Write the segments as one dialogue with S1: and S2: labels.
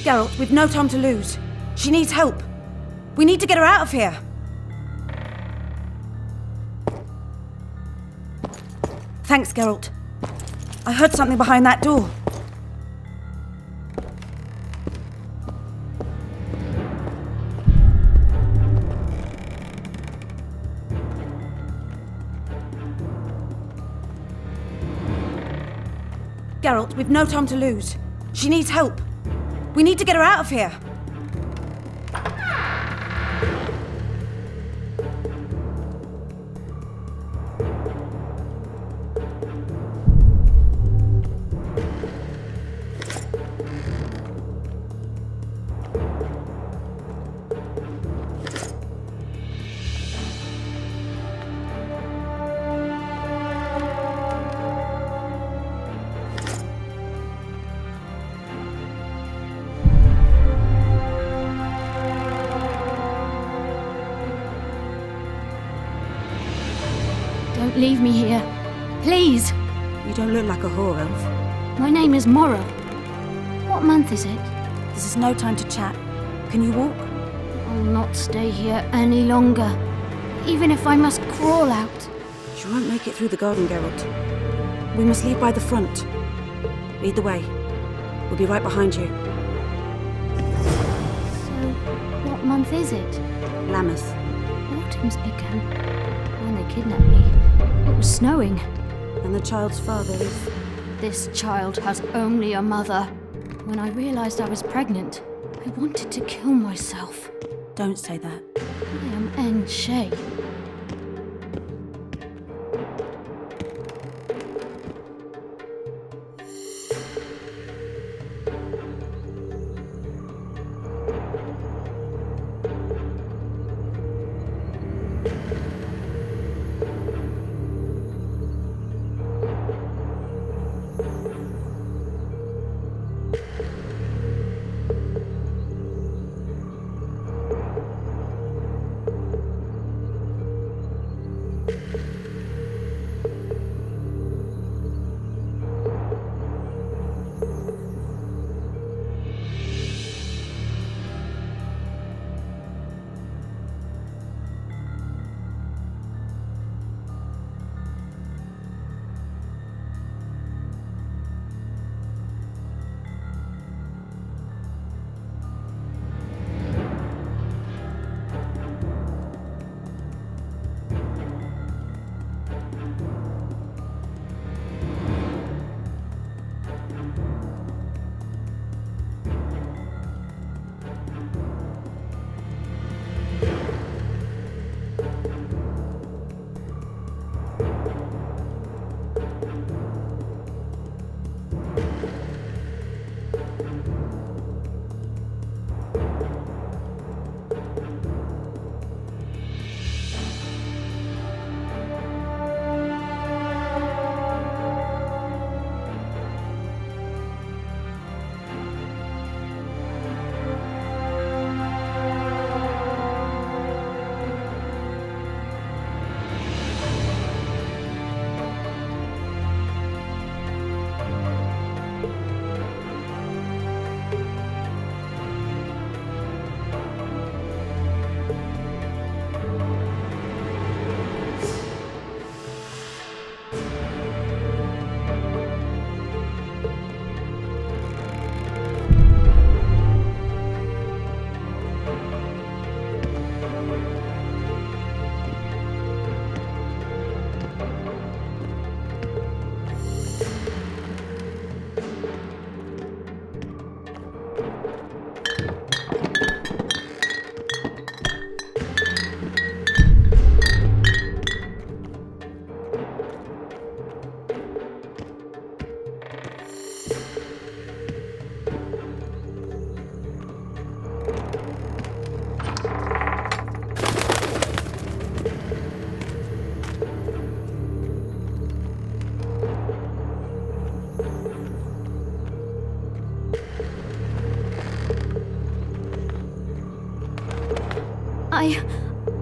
S1: Geralt, we've no time to lose. She needs help. We need to get her out of here. Thanks, Geralt. I heard something behind that door. Geralt, we've no time to lose. She needs help. We need to get her out of here.
S2: Don't leave me here. Please!
S1: You don't look like a whore elf.
S2: My name is Mora. What month is it?
S1: This is no time to chat. Can you walk?
S2: I'll not stay here any longer. Even if I must crawl out.
S1: You won't make it through the garden, Geralt. We must leave by the front. Lead the way. We'll be right behind you.
S2: So, what month is it?
S1: Lammas.
S2: Autumn's begun. When they kidnapped me, it was snowing.
S1: And the child's father is...
S2: This child has only a mother. When I realized I was pregnant, I wanted to kill myself.
S1: Don't say that.
S2: I am N. Shay.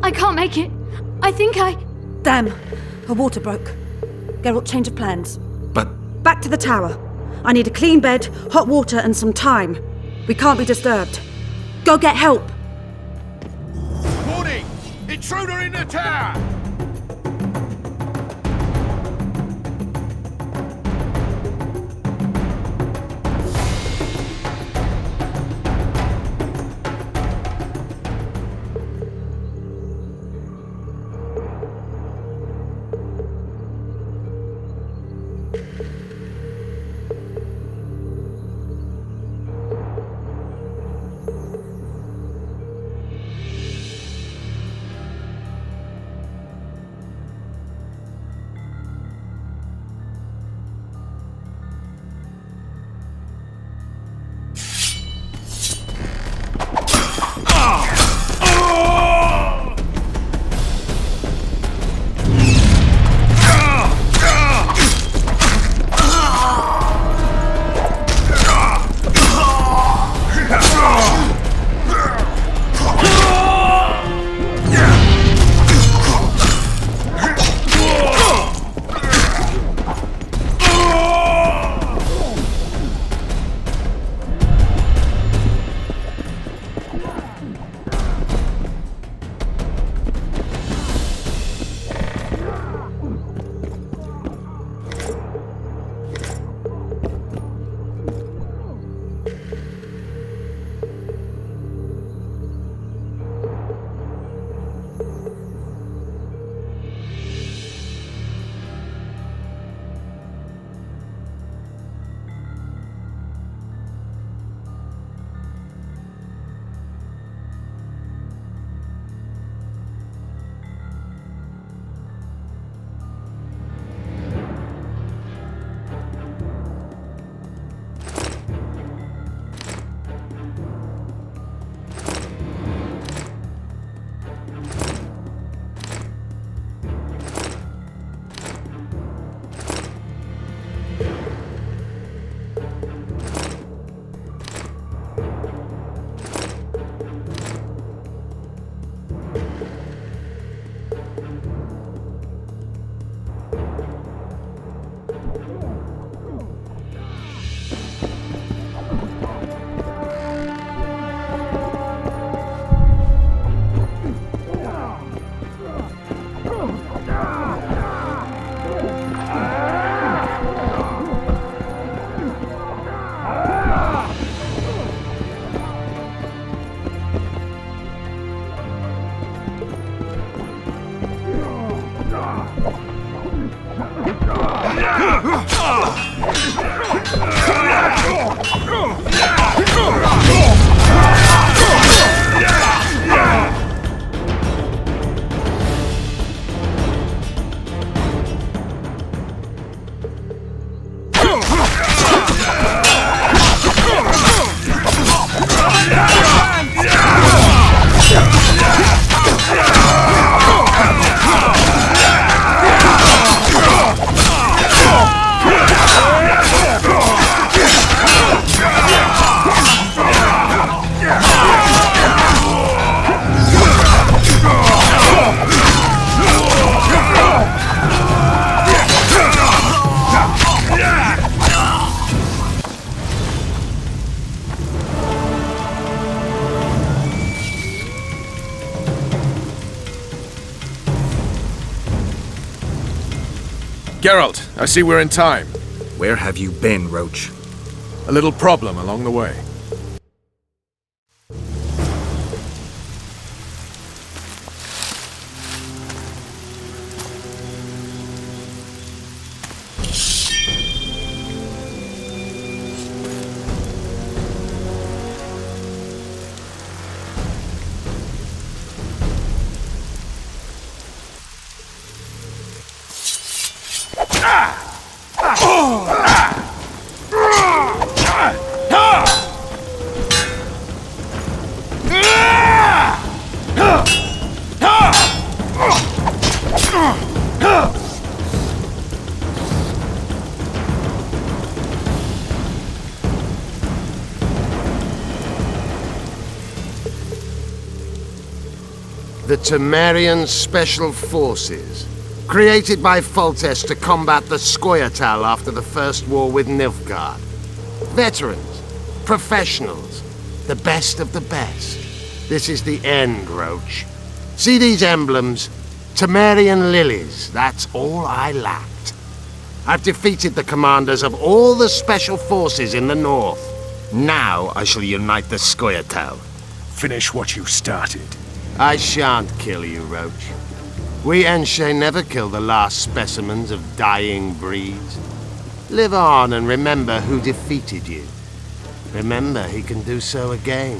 S2: I can't make it. I think I...
S1: Damn! Her water broke. Geralt, change of plans.
S3: But...
S1: Back to the tower. I need a clean bed, hot water, and some time. We can't be disturbed. Go get help!
S3: Warning! Intruder in the tower!
S4: Geralt, I see we're in time.
S5: Where have you been, Roach?
S4: A little problem along the way.
S6: The Temerian Special Forces, created by Foltest to combat the Scoia'tael after the First War with Nilfgaard. Veterans, professionals, The best of the best. This is the end, Roach. See these emblems? Temerian lilies. That's all I lacked. I've defeated the commanders of all the special forces in the north. Now I shall unite the Scoia'tael.
S3: Finish what you started.
S6: I shan't kill you, Roach. We Enshe never kill the last specimens of dying breeds. Live on and remember who defeated you. Remember he can do so again.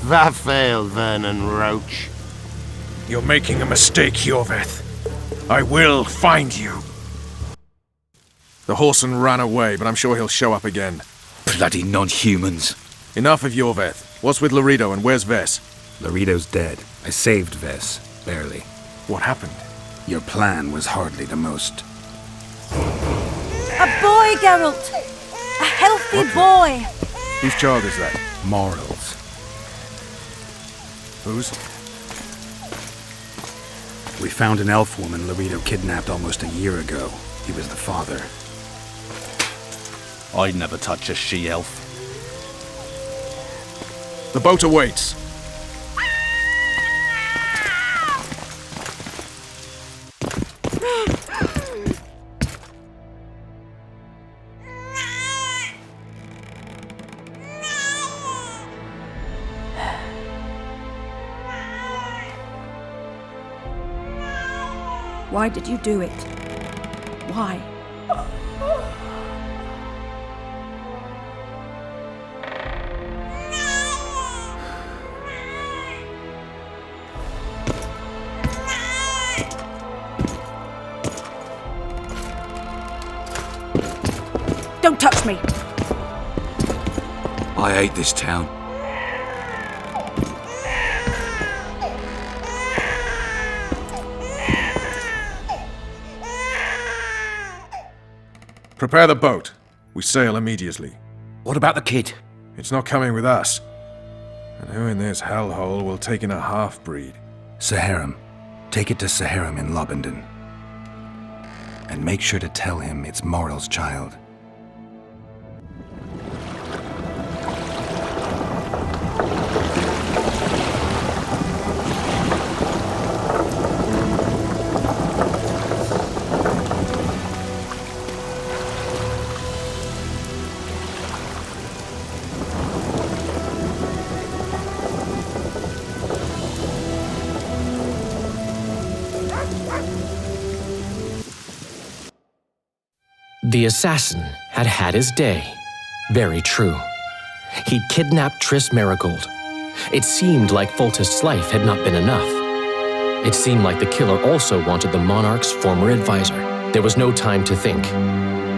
S6: Vafail, Vernon Roach.
S3: You're making a mistake, Yorveth. I will find you.
S4: The horseman ran away, but I'm sure he'll show up again.
S5: Bloody non-humans.
S4: Enough of Yorveth. What's with Laredo and where's Vess?
S5: Laredo's dead. I saved Vess. Barely.
S4: What happened?
S5: Your plan was hardly the most.
S1: A boy, Geralt! A healthy boy!
S4: Whose child is that?
S5: Morals.
S4: Whose?
S5: We found an elf woman Laredo kidnapped almost a year ago. He was the father.
S7: I'd never touch a she-elf.
S4: The boat awaits.
S1: Why did you do it? Why? Don't touch me!
S5: I hate this town.
S4: Prepare the boat. We sail immediately.
S7: What about the kid?
S4: It's not coming with us. And who in this hellhole will take in a half-breed?
S5: Saharim. Take it to Saharim in Lobendon. And make sure to tell him it's Moral's child.
S8: The assassin had had his day. Very true. He'd kidnapped Triss Marigold. It seemed like Foltest's life had not been enough. It seemed like the killer also wanted the monarch's former advisor. There was no time to think.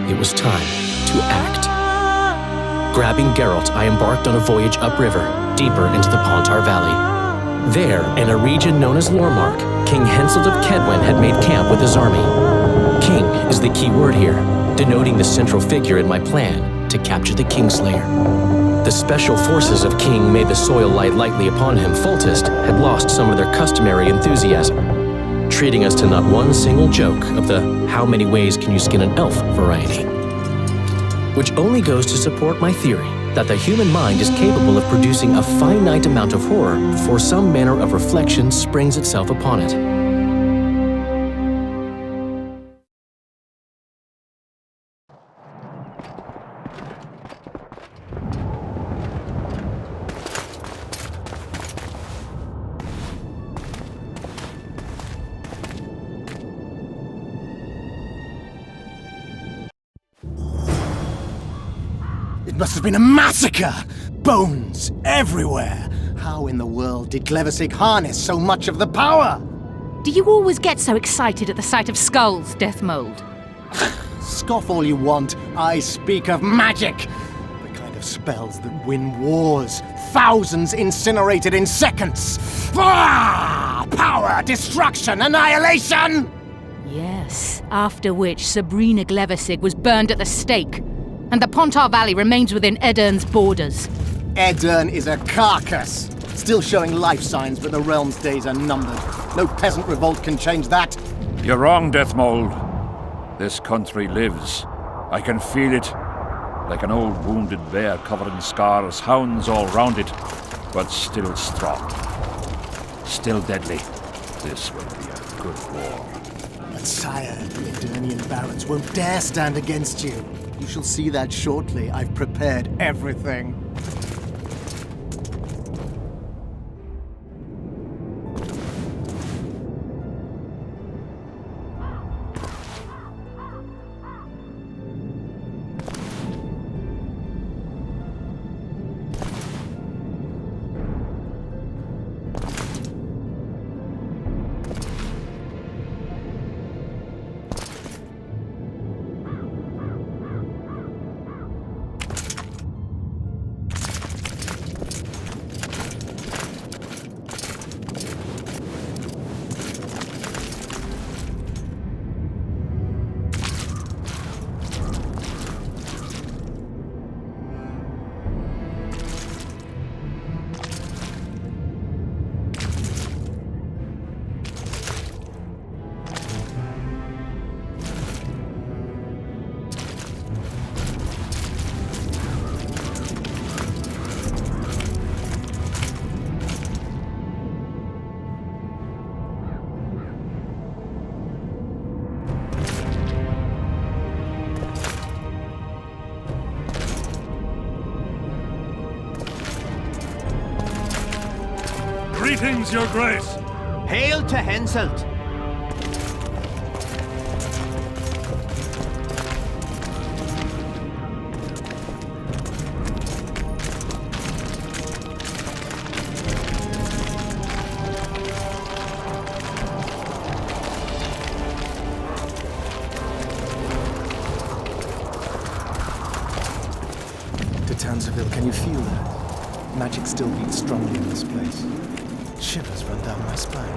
S8: It was time to act. Grabbing Geralt, I embarked on a voyage upriver, deeper into the Pontar Valley. There, in a region known as Lormark, King Henselt of Kedwen had made camp with his army. King is the key word here, denoting the central figure in my plan to capture the Kingslayer. The special forces of King made the soil lie lightly upon him. Foltest had lost some of their customary enthusiasm, treating us to not one single joke of the how many ways can you skin an elf variety. Which only goes to support my theory that the human mind is capable of producing a finite amount of horror before some manner of reflection springs itself upon it.
S9: It must have been a massacre! Bones everywhere! How in the world did Glevissig harness so much of the power?
S10: Do you always get so excited at the sight of skulls, Deathmold?
S9: Scoff all you want, I speak of magic! The kind of spells that win wars. Thousands incinerated in seconds! Ah! Power, destruction, annihilation!
S10: Yes, after which Sabrina Glevissig was burned at the stake, and the Pontar Valley remains within Edern's borders.
S9: Edern is a carcass, still showing life signs, but the realm's days are numbered. No peasant revolt can change that.
S3: You're wrong, Deathmold. This country lives. I can feel it. Like an old wounded bear covered in scars, hounds all round it, but still strong. Still deadly. This will be a good war.
S9: But sire, the Eternian barons won't dare stand against you. You shall see that shortly. I've prepared everything.
S3: Greetings, Your Grace!
S11: Hail to Henselt!
S9: To Tanzaville, can you feel that? Magic still beats strongly in this place. Shivers run down my spine.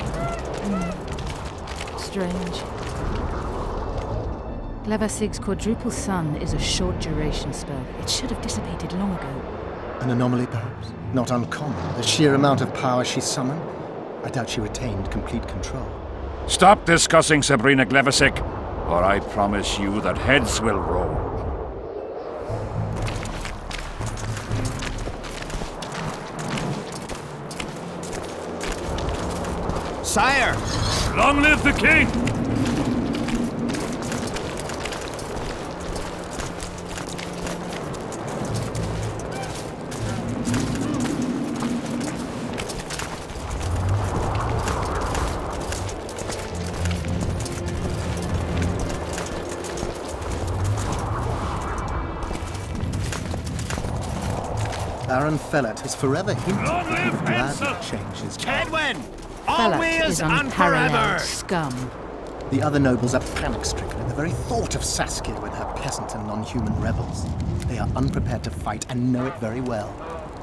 S10: Strange. Glevasig's quadruple sun is a short-duration spell. It should have dissipated long ago.
S9: An anomaly, perhaps? Not uncommon. The sheer amount of power she summoned? I doubt she retained complete control.
S3: Stop discussing Sabrina Glevasig, or I promise you that heads will roll.
S11: Sire!
S3: Long live the king!
S9: Baron Fellet has forever hinted
S3: Long
S9: that he
S3: live
S9: would gladly
S3: Henselt!
S9: change his
S11: Edwin!
S10: Fellat
S11: Always
S10: is
S11: and
S10: unparalleled
S11: forever!
S10: scum.
S9: The other nobles are panic-stricken at the very thought of Saskia with her peasant and non-human rebels. They are unprepared to fight and know it very well.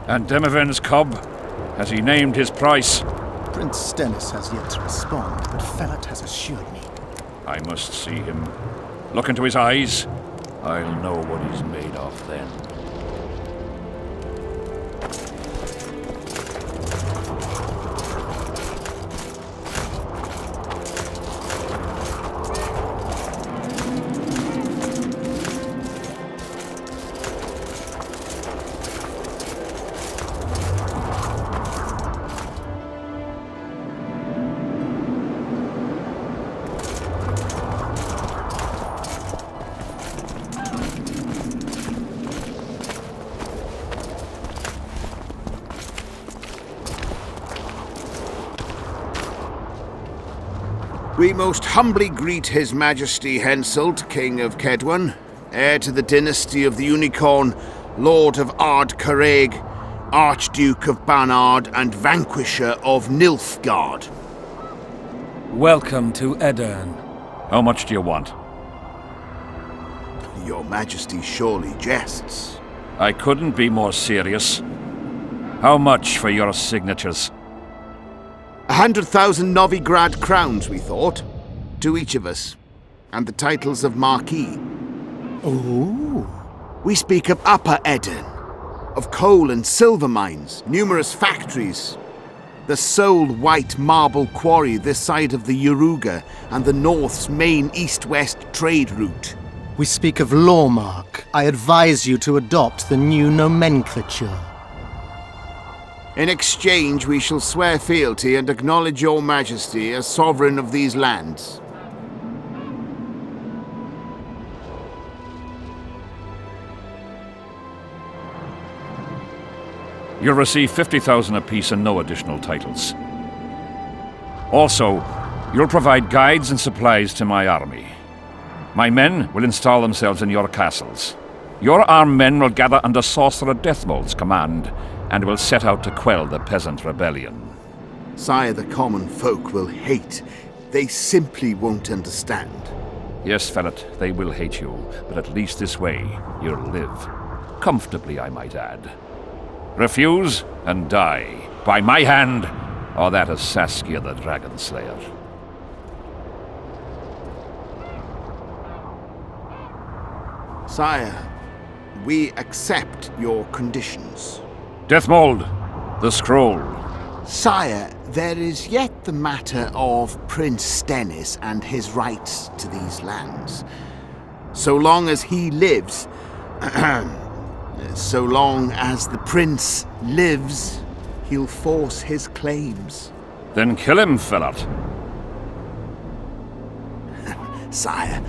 S3: And Demiven's cub? Has he named his price?
S9: Prince Stennis has yet to respond, but Fellet has assured me.
S3: I must see him. Look into his eyes. I'll know what he's made of then.
S6: We most humbly greet His Majesty Henselt, King of Kedwen, heir to the dynasty of the Unicorn, Lord of Ard Carreg, Archduke of Banard, and Vanquisher of Nilfgaard.
S7: Welcome to Edern.
S3: How much do you want?
S6: Your Majesty surely jests.
S3: I couldn't be more serious. How much for your signatures?
S6: 100,000 Novigrad crowns, we thought. To each of us. And the titles of Marquis.
S9: Ooh.
S6: We speak of Upper Edern, of coal and silver mines, numerous factories, the sole white marble quarry this side of the Yaruga, and the North's main east-west trade route.
S9: We speak of Lawmark. I advise you to adopt the new nomenclature.
S12: In exchange, we shall swear fealty and acknowledge your majesty as sovereign of these lands.
S3: You'll receive 50,000 apiece and no additional titles. Also, you'll provide guides and supplies to my army. My men will install themselves in your castles. Your armed men will gather under Sorcerer Deathmold's command and will set out to quell the peasant rebellion.
S12: Sire, the common folk will hate. They simply won't understand.
S3: Yes, Fellet, they will hate you, but at least this way you'll live. Comfortably, I might add. Refuse and die, by my hand, or that of Saskia the Dragon Slayer.
S12: Sire, we accept your conditions.
S3: Deathmold, the scroll.
S12: Sire, there is yet the matter of Prince Stennis and his rights to these lands. So long as he lives, so long as the prince lives, he'll force his claims.
S3: Then kill him, Fellet.
S12: Sire,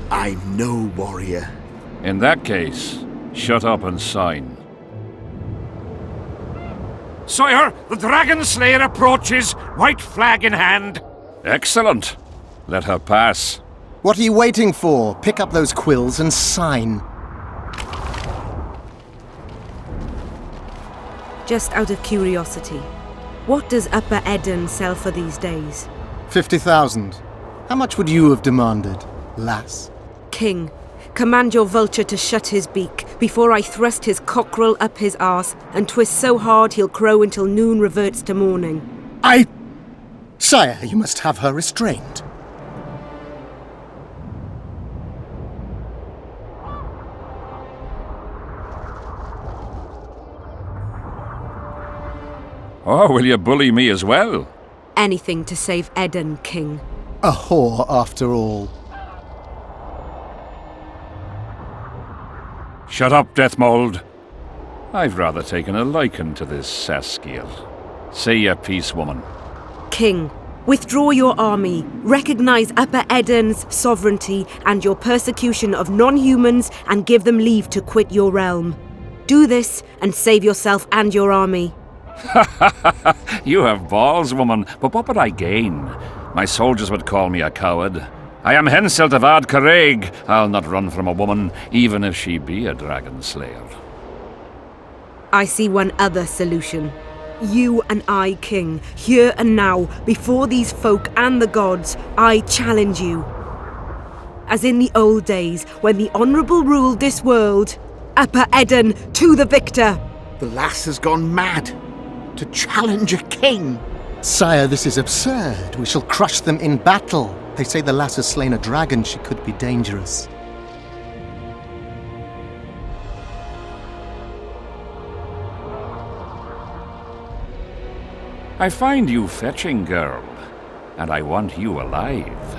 S12: I'm no warrior.
S3: In that case, shut up and sign.
S13: Sire, the Dragon Slayer approaches, white flag in hand.
S3: Excellent. Let her pass.
S9: What are you waiting for? Pick up those quills and sign.
S1: Just out of curiosity, what does Upper Eden sell for these days?
S9: 50,000. How much would you have demanded, lass?
S1: King, command your vulture to shut his beak before I thrust his cockerel up his arse and twist so hard he'll crow until noon reverts to morning.
S9: Sire, you must have her restrained.
S3: Oh, will you bully me as well?
S1: Anything to save Eden, King.
S9: A whore, after all.
S3: Shut up, Deathmold. I've rather taken a liking to this Saskia. Say your piece, woman.
S1: King, withdraw your army, recognize Upper Eden's sovereignty and your persecution of non-humans, and give them leave to quit your realm. Do this and save yourself and your army.
S3: You have balls, woman, but what would I gain? My soldiers would call me a coward. I am Henselt of Ard Caraig. I'll not run from a woman, even if she be a dragon slayer.
S1: I see one other solution. You and I, King, here and now, before these folk and the gods, I challenge you. As in the old days, when the Honourable ruled this world, Upper Eden to the victor!
S12: The lass has gone mad. To challenge a king.
S9: Sire, this is absurd. We shall crush them in battle. They say the lass has slain a dragon. She could be dangerous.
S3: I find you fetching, girl, and I want you alive.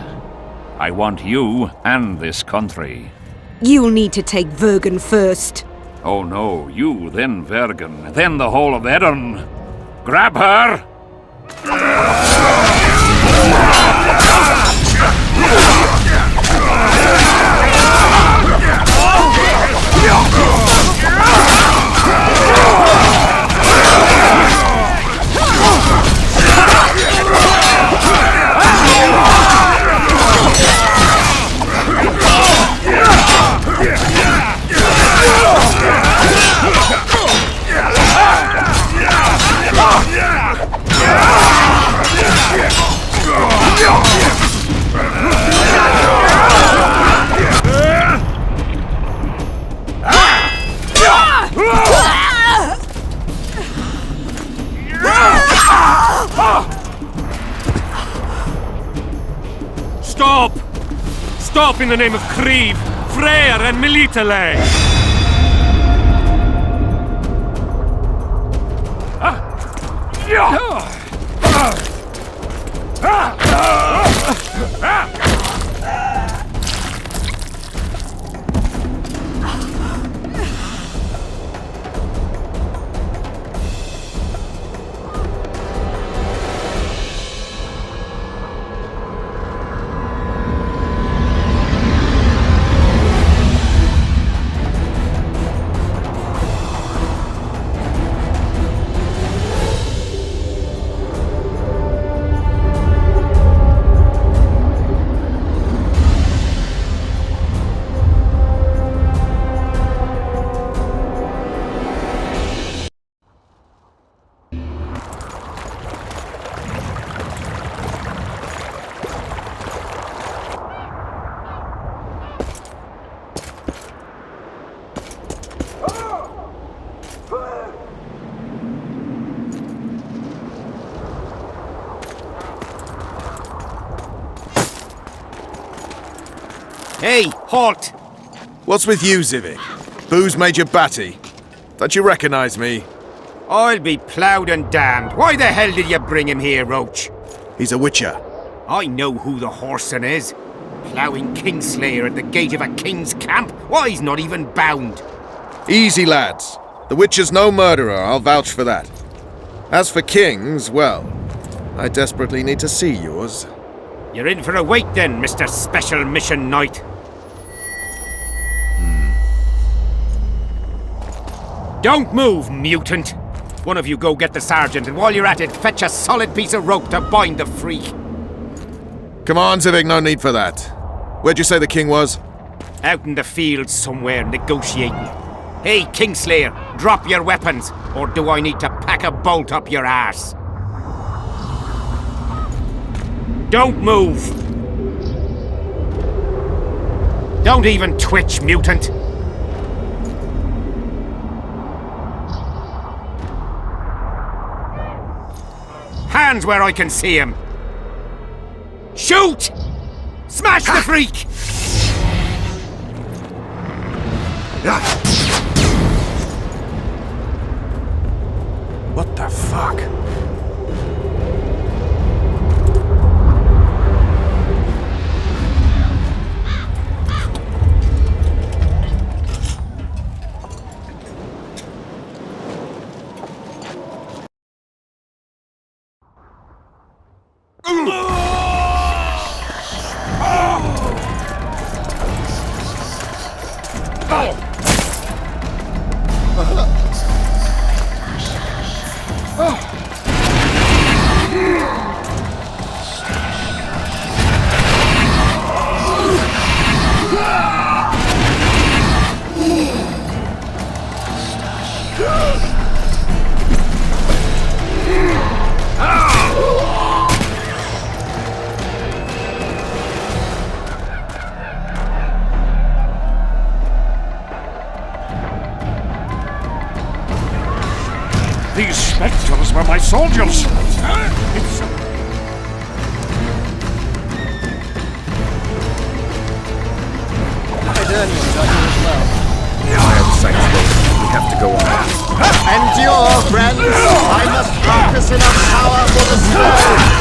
S3: I want you and this country.
S1: You'll need to take Vergen first.
S3: Oh no, you, then Vergen, then the whole of Eden. Grab her!
S13: Stop! Stop in the name of Creve, Freyr and Melitele!
S11: Hey, halt!
S4: What's with you, Zivik? Booze Major Batty? Don't you recognize me?
S11: I'll be ploughed and damned. Why the hell did you bring him here, Roach?
S4: He's a witcher.
S11: I know who the whoreson is. Ploughing Kingslayer at the gate of a king's camp. Why, he's not even bound.
S4: Easy, lads. The witcher's no murderer, I'll vouch for that. As for kings, well, I desperately need to see yours.
S11: You're in for a wait then, Mr. Special Mission Knight. Don't move, mutant! One of you go get the sergeant, and while you're at it, fetch a solid piece of rope to bind the freak.
S4: Come on, Zivik, no need for that. Where'd you say the king was?
S11: Out in the fields somewhere, negotiating. Hey, Kingslayer, drop your weapons, or do I need to pack a bolt up your arse? Don't move! Don't even twitch, mutant! Hands where I can see him! Shoot! Smash the freak!
S4: What the fuck?
S3: These spectres were my soldiers!
S4: I am sensible. We have to go on.
S9: Endure, friends! I must focus enough power for the spell!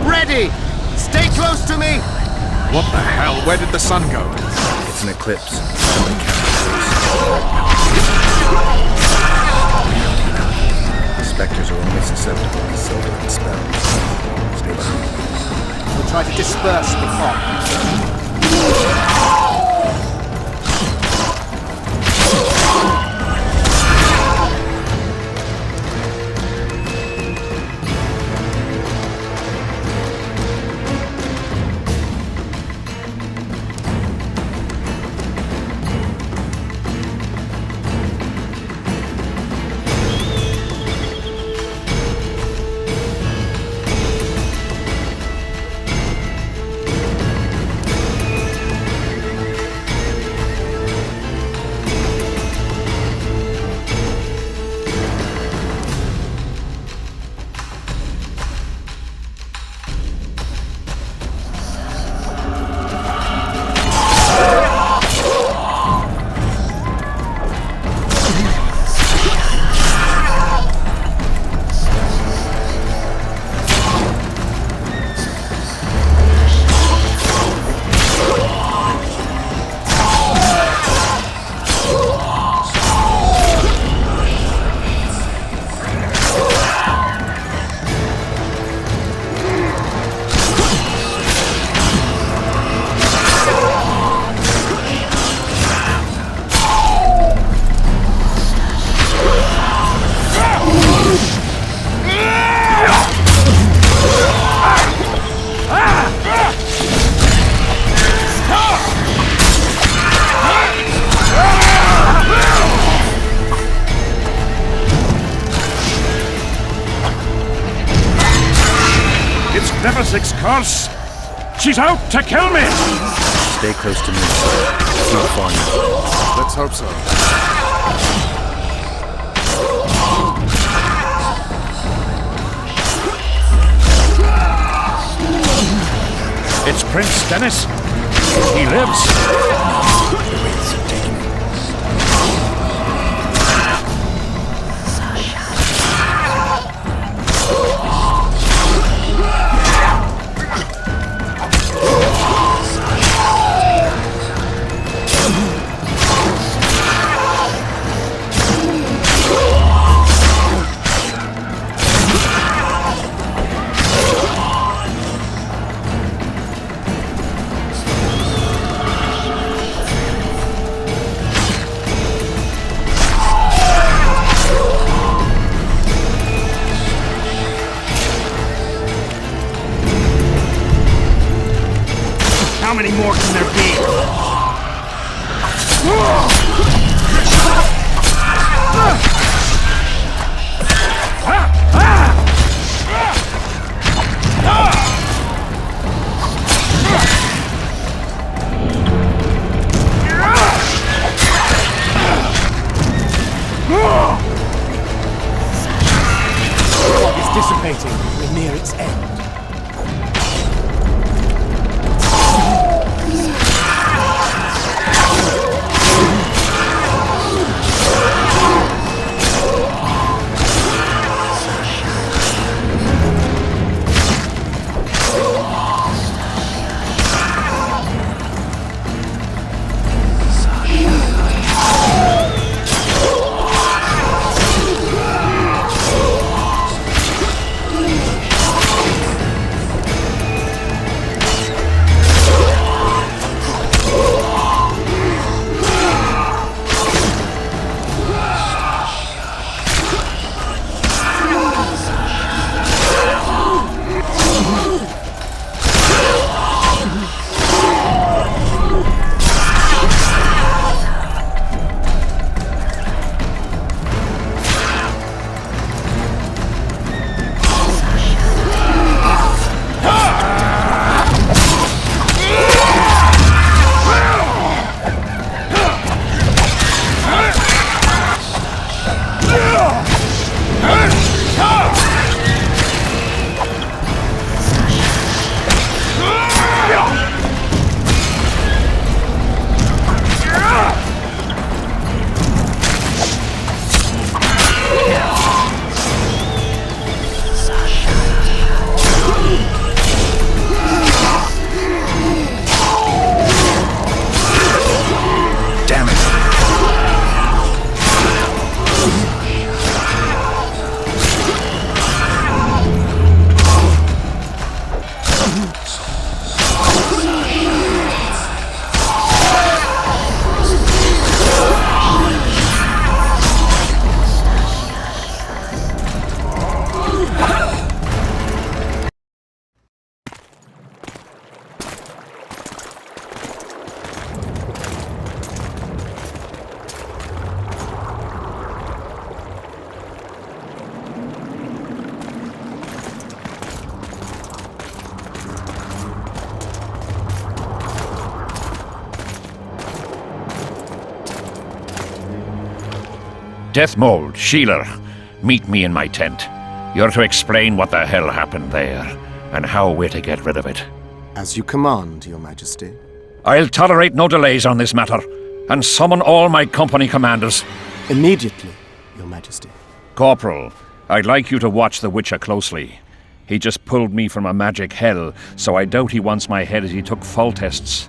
S6: Ready! Stay close to me!
S5: What the hell? Where did the sun go? It's an eclipse. Spectres are only susceptible to silver and spells. Stay behind.
S9: We'll try to disperse the fog.
S3: Levisic's curse! She's out to kill me!
S5: Stay close to me. It's not far now.
S4: Let's hope so.
S3: It's Prince Dennis. He lives.
S9: dissipating. We're near its end.
S3: Deathmold, Sheeler, meet me in my tent. You're to explain what the hell happened there, and how we're to get rid of it.
S14: As you command, Your Majesty.
S3: I'll tolerate no delays on this matter, and summon all my company commanders.
S14: Immediately, Your Majesty.
S3: Corporal, I'd like you to watch the Witcher closely. He just pulled me from a magic hell, so I doubt he wants my head as he took Foltests.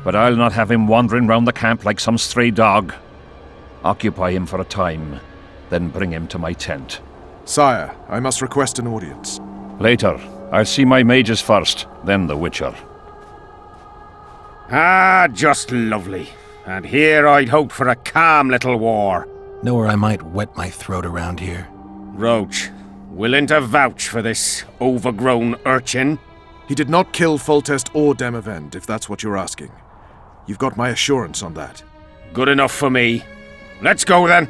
S3: But I'll not have him wandering round the camp like some stray dog. Occupy him for a time, then bring him to my tent.
S4: Sire, I must request an audience.
S3: Later. I'll see my mages first, then the Witcher.
S11: Ah, just lovely. And here I'd hoped for a calm little war.
S5: Know where I might wet my throat around here?
S11: Roach, willing to vouch for this overgrown urchin?
S4: He did not kill Foltest or Demavend, if that's what you're asking. You've got my assurance on that.
S11: Good enough for me. Let's go then.